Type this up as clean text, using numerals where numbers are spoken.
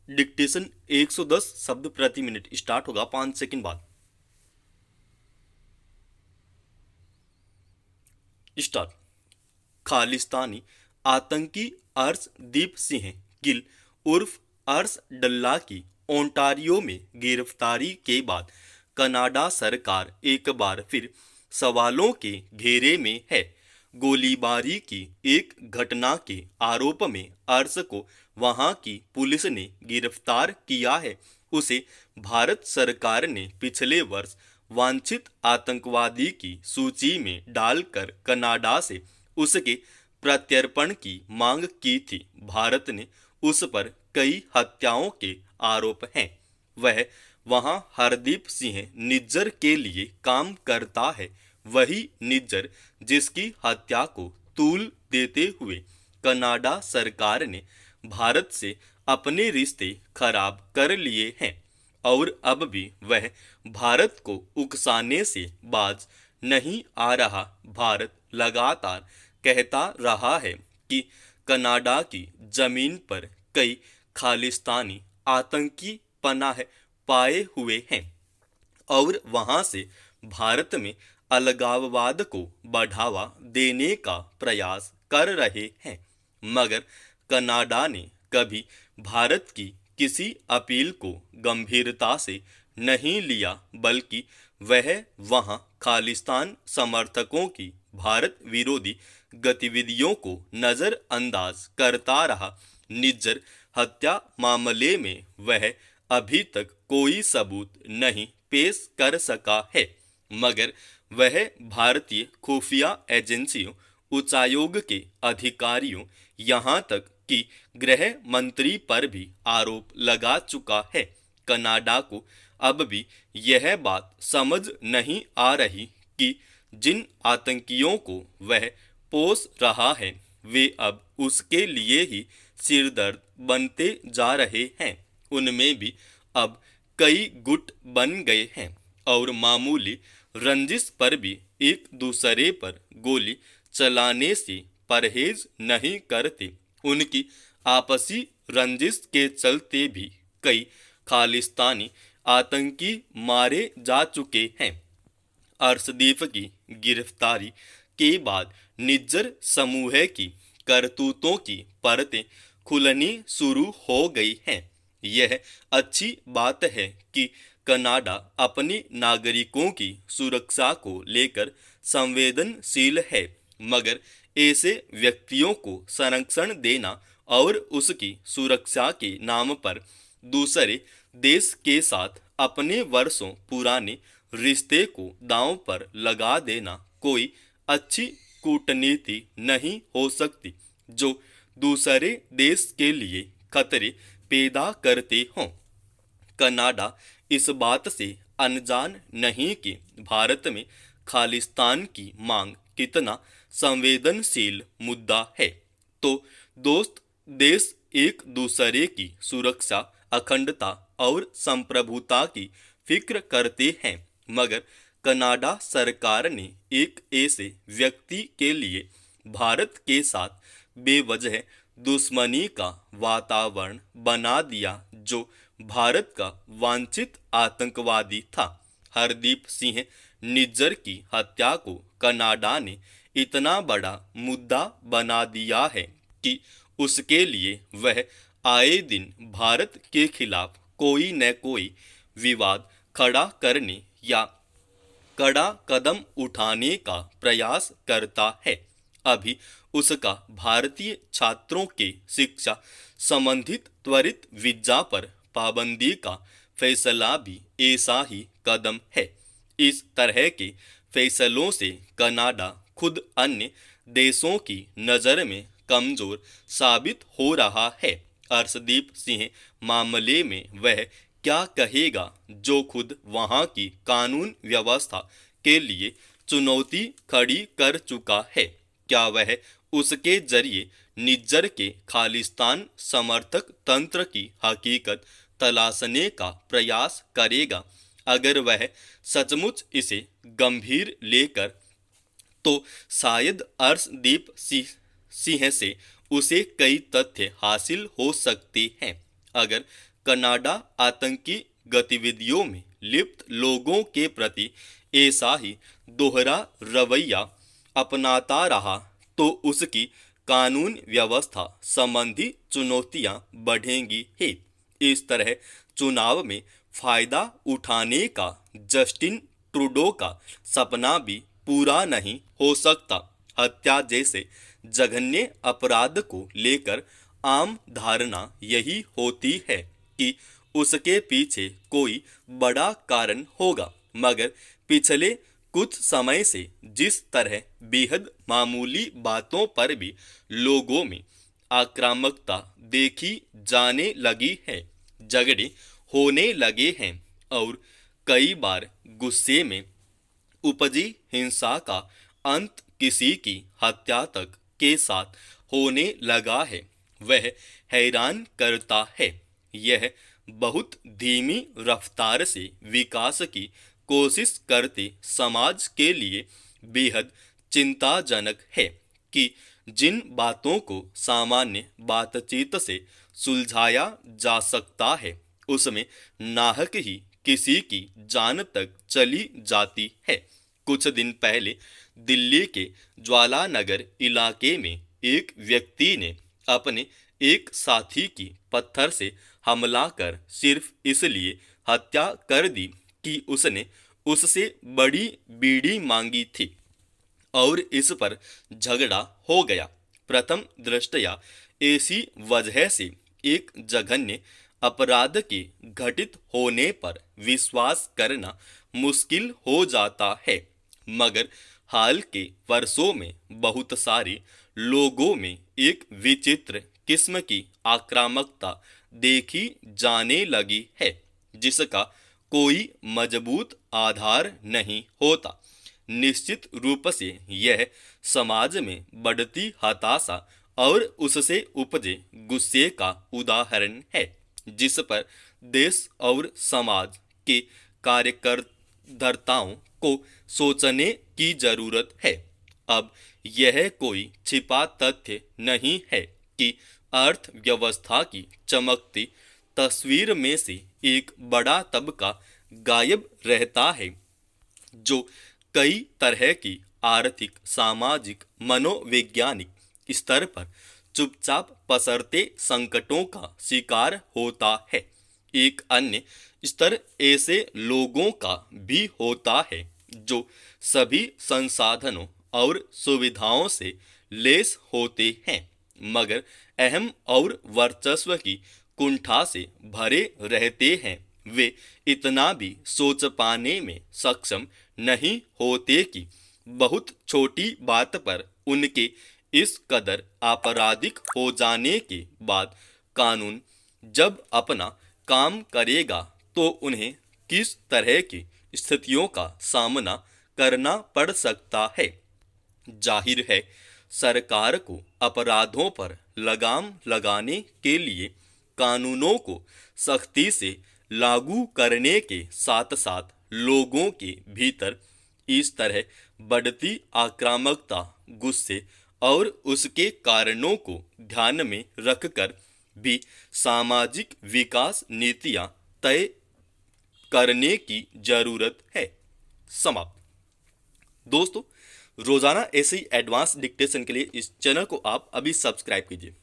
Dictation 110 शब्द प्रति minute start होगा 5 सेकंड बाद। स्टार्ट। खालिस्तानी आतंकी अर्शदीप सिंह गिल उर्फ अर्श डल्ला की ओंटारियो में गिरफ्तारी के बाद कनाडा सरकार एक बार फिर सवालों के घेरे में है। गोलीबारी की एक घटना के आरोप में अर्श को वहां की पुलिस ने गिरफ्तार किया है। उसे भारत सरकार ने पिछले वर्ष वांछित आतंकवादी की सूची में डालकर कनाडा से उसके प्रत्यर्पण की मांग की थी। भारत ने उस पर कई हत्याओं के आरोप हैं। वह वहां हरदीप सिंह निज्जर के लिए काम करता है, वही निज्जर जिसकी हत्या को तूल देते हुए कनाडा सरकार ने भारत से अपने रिश्ते खराब कर लिए हैं और अब भी वह भारत को उकसाने से बाज नहीं आ रहा। भारत लगातार कहता रहा है कि कनाडा की जमीन पर कई खालिस्तानी आतंकी पनाह पाए हुए हैं और वहां से भारत में अलगाववाद को बढ़ावा देने का प्रयास कर रहे हैं। मगर कनाडा ने कभी भारत की किसी अपील को गंभीरता से नहीं लिया, बल्कि वह वहां खालिस्तान समर्थकों की भारत विरोधी गतिविधियों को नजरअंदाज करता रहा। निज्जर हत्या मामले में वह अभी तक कोई सबूत नहीं पेश कर सका है, मगर वह भारतीय खुफिया एजेंसियों, उच्चायोग के अधिकारियों, यहाँ तक कि गृह मंत्री पर भी आरोप लगा चुका है। कनाडा को अब भी यह बात समझ नहीं आ रही कि जिन आतंकियों को वह पोस रहा है वे अब उसके लिए ही सिरदर्द बनते जा रहे हैं। उनमें भी अब कई गुट बन गए हैं और मामूली रंजिश पर भी एक दूसरे पर गोली चलाने से परहेज नहीं करते। उनकी आपसी रंजिश के चलते भी कई खालिस्तानी आतंकी मारे जा चुके हैं। अर्शदीप की गिरफ्तारी के बाद निज्जर समूह की करतूतों की परतें खुलनी शुरू हो गई हैं। यह अच्छी बात है कि कनाडा अपनी नागरिकों की सुरक्षा को लेकर संवेदनशील है, मगर ऐसे व्यक्तियों को संरक्षण देना और उसकी सुरक्षा के नाम पर दूसरे देश के साथ अपने वर्षों पुराने रिश्ते को दांव पर लगा देना कोई अच्छी कूटनीति नहीं हो सकती जो दूसरे देश के लिए खतरे पैदा करते हों। कनाडा इस बात से अनजान नहीं कि भारत में खालिस्तान की मांग कितना संवेदनशील मुद्दा है। तो दोस्त, देश एक दूसरे की सुरक्षा, अखंडता और संप्रभुता की फिक्र करते हैं, मगर कनाडा सरकार ने एक ऐसे व्यक्ति के लिए भारत के साथ बेवजह दुश्मनी का वातावरण बना दिया जो भारत का वांछित आतंकवादी था। हरदीप सिंह निज्जर की हत्या को कनाडा ने इतना बड़ा मुद्दा बना दिया है कि उसके लिए वह आए दिन भारत के खिलाफ कोई न कोई विवाद खड़ा करने या कड़ा कदम उठाने का प्रयास करता है। अभी उसका भारतीय छात्रों के शिक्षा संबंधित त्वरित वीजा पर पाबंदी का फैसला भी ऐसा ही कदम है। इस तरह के फैसलों से कनाडा खुद अन्य देशों की नज़र में कमजोर साबित हो रहा है। अर्शदीप सिंह मामले में वह क्या कहेगा जो खुद वहां की कानून व्यवस्था के लिए चुनौती खड़ी कर चुका है? क्या वह उसके जरिए निज्जर के खालिस्तान समर्थक तंत्र की हकीकत तलाशने का प्रयास करेगा? अगर वह सचमुच इसे गंभीर लेकर तो शायद अर्शदीप सिंह से उसे कई तथ्य हासिल हो सकते हैं। अगर कनाडा आतंकी गतिविधियों में लिप्त लोगों के प्रति ऐसा ही दोहरा रवैया अपनाता रहा तो उसकी कानून व्यवस्था संबंधी चुनौतियां बढ़ेंगी ही। इस तरह चुनाव में फायदा उठाने का जस्टिन ट्रूडो का सपना भी पूरा नहीं हो सकता। हत्या जैसे जघन्य अपराध को लेकर आम धारणा यही होती है कि उसके पीछे कोई बड़ा कारण होगा, मगर पिछले कुछ समय से जिस तरह बेहद मामूली बातों पर भी लोगों में आक्रामकता देखी जाने लगी है, झगड़े होने लगे हैं और कई बार गुस्से में उपजी हिंसा का अंत किसी की हत्या तक के साथ होने लगा है, वह हैरान करता है। यह बहुत धीमी रफ्तार से विकास की कोशिश करते समाज के लिए बेहद चिंताजनक है कि जिन बातों को सामान्य बातचीत से सुलझाया जा सकता है उसमें नाहक ही किसी की जान तक चली जाती है। कुछ दिन पहले दिल्ली के ज्वालानगर इलाके में एक व्यक्ति ने अपने एक साथी की पत्थर से हमला कर सिर्फ इसलिए हत्या कर दी कि उसने उससे बड़ी बीड़ी मांगी थी और इस पर झगड़ा हो गया। प्रथम दृष्टया ऐसी वजह से एक जघन्य अपराध के घटित होने पर विश्वास करना मुश्किल हो जाता है, मगर हाल के वर्षों में बहुत सारे लोगों में एक विचित्र किस्म की आक्रामकता देखी जाने लगी है जिसका कोई मजबूत आधार नहीं होता। निश्चित रूप से यह समाज में बढ़ती हताशा और उससे उपजे गुस्से का उदाहरण है जिस पर देश और समाज के कार्यकर्ताओं को सोचने की जरूरत है। अब यह कोई छिपा तथ्य नहीं है कि अर्थव्यवस्था की चमकती तस्वीर में से एक बड़ा तबका गायब रहता है जो कई तरह की आर्थिक, सामाजिक, मनोवैज्ञानिक स्तर पर चुपचाप पसरते संकटों का शिकार होता है। एक अन्य स्तर ऐसे लोगों का भी होता है जो सभी संसाधनों और सुविधाओं से लैस होते हैं मगर अहम और वर्चस्व की कुंठा से भरे रहते हैं। वे इतना भी सोच पाने में सक्षम नहीं होते कि बहुत छोटी बात पर उनके इस कदर आपराधिक हो जाने के बाद कानून जब अपना काम करेगा तो उन्हें किस तरह की स्थितियों का सामना करना पड़ सकता है। जाहिर है सरकार को अपराधों पर लगाम लगाने के लिए कानूनों को सख्ती से लागू करने के साथ साथ लोगों के भीतर इस तरह बढ़ती आक्रामकता, गुस्से और उसके कारणों को ध्यान में रखकर भी सामाजिक विकास नीतियां तय करने की जरूरत है। समाप्त। दोस्तों, रोजाना ऐसे ही एडवांस डिक्टेशन के लिए इस चैनल को आप अभी सब्सक्राइब कीजिए।